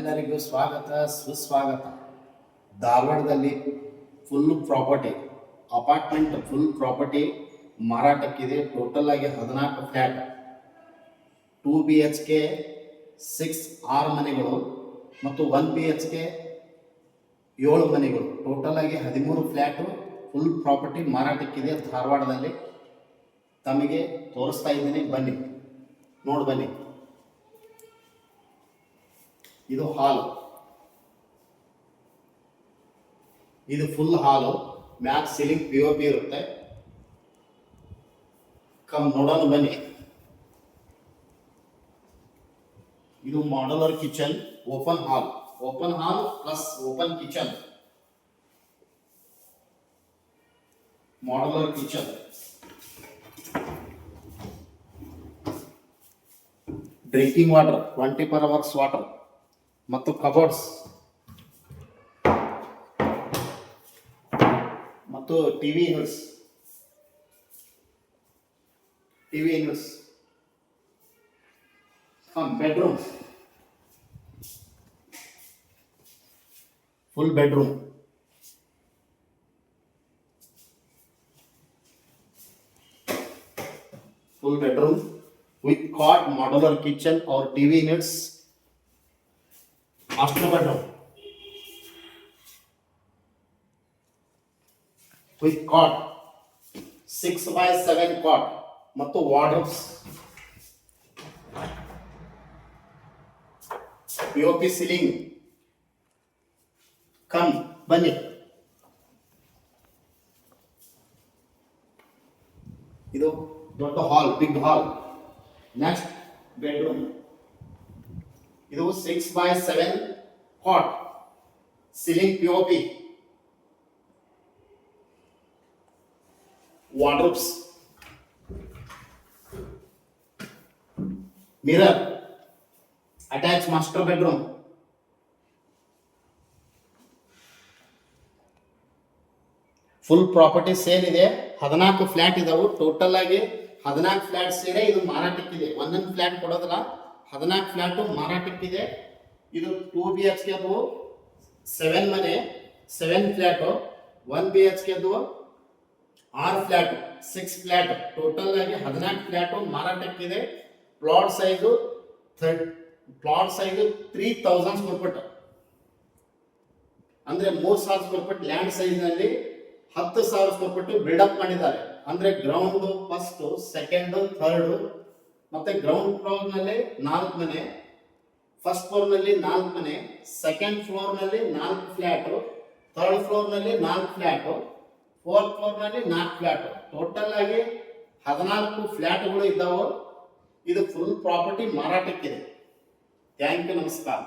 ಎಲ್ಲರಿಗೂ ಸ್ವಾಗತ ಸುಸ್ವಾಗತ. ಧಾರವಾಡದಲ್ಲಿ full property apartment full property ಮಾರಾಟಕ್ಕಿದೆ. ಟೋಟಲ್ ಆಗಿ 14 ಫ್ಲ್ಯಾಟ್, 2 BHK 6 ಮನೆಗಳು ಮತ್ತು 1 BHK 7 ಮನೆಗಳು. ಟೋಟಲ್ ಆಗಿ 13 ಫ್ಲ್ಯಾಟು ಫುಲ್ ಪ್ರಾಪರ್ಟಿ ಮಾರಾಟಕ್ಕಿದೆ ಧಾರವಾಡದಲ್ಲಿ. ತಮಗೆ ತೋರಿಸ್ತಾ ಇದ್ದೀನಿ, ಬನ್ನಿ ನೋಡಿ ಬನ್ನಿ. ಇದು ಹಾಲ್, ಇದು ಫುಲ್ ಹಾಲು. ಮ್ಯಾಕ್ ಸೀಲಿಂಗ್ POP ಇರುತ್ತೆ. ನೋಡೋಣ ಬನ್ನಿ. ಇದು modular kitchen, open hall plus open kitchen. Modular kitchen, drinking water 24 hours water ಮತ್ತು ಕಬೋರ್ಡ್ಸ್ ಮತ್ತು TV units. Bedroom, full bedroom. with cot, modular kitchen or TV units. Master bedroom with cot, 6x7 cot ಮತ್ತು wardrobes, POP ceiling. ಬನ್ನಿ. ಇದು ದೊಡ್ಡ ಹಾಲ್, big ಹಾಲ್. Next bedroom, ಇದು 6x7 cot, ceiling POP, wardrobes, mirror, attached master bedroom. Full property sale ಇದೆ. 14 flat ಇದಾವೆ. Total ಆಗಿ 14 flat ಸೇರಿ ಇದು ಮಾರಾಟಕ್ಕಿದೆ. ಒಂದೊಂದು ಫ್ಲ್ಯಾಟ್ ಕೊಡೋದಿಲ್ಲ, 14 ಫ್ಲ್ಯಾಟು ಮಾರಾಟಕ್ಕಿದೆ. ಇದು 2 BHK 7 ಮನೆ, 7 flat. 1 BHK 6 flat, 6 flat. Total ಆಗಿ 14 ಫ್ಲ್ಯಾಟು ಮಾರಾಟಕ್ಕಿದೆ. ಪ್ಲಾಟ್ ಸೈಜು 3000 ಸ್ಕ್ವೇರ್ ಫೀಟ್, ಅಂದ್ರೆ 3000 ಸ್ಕ್ವೇರ್ ಫೀಟ್ ಲ್ಯಾಂಡ್ ಸೈಜ್ ನಲ್ಲಿ 10,000 ಸ್ಕ್ವೇರ್ ಫೀಟ್ ಬಿಲ್ಡಪ್ ಮಾಡಿದ್ದಾರೆ. ಅಂದ್ರೆ ಗ್ರೌಂಡ್ ಫಸ್ಟ್, ಸೆಕೆಂಡ್, ಥರ್ಡ್ ಮತ್ತೆ ಗ್ರೌಂಡ್ ಫ್ಲೋರ್ ನಲ್ಲಿ 4 ಮನೆ, ಫಸ್ಟ್ ಫ್ಲೋರ್ ನಲ್ಲಿ 4 ಮನೆ, ಸೆಕೆಂಡ್ ಫ್ಲೋರ್ ನಲ್ಲಿ 4 ಫ್ಲ್ಯಾಟ್, ಥರ್ಡ್ ಫ್ಲೋರ್ ನಲ್ಲಿ 4 ಫ್ಲ್ಯಾಟ್, ಫೋರ್ತ್ ಫ್ಲೋರ್ ನಲ್ಲಿ 4 ಫ್ಲ್ಯಾಟ್. ಟೋಟಲ್ ಆಗಿ 14 ಫ್ಲ್ಯಾಟ್ಗಳು ಇದ್ದಾವೆ. ಇದು ಫುಲ್ ಪ್ರಾಪರ್ಟಿ ಮಾರಾಟಕ್ಕಿದೆ. ಥ್ಯಾಂಕ್ ಯು, ನಮಸ್ಕಾರ.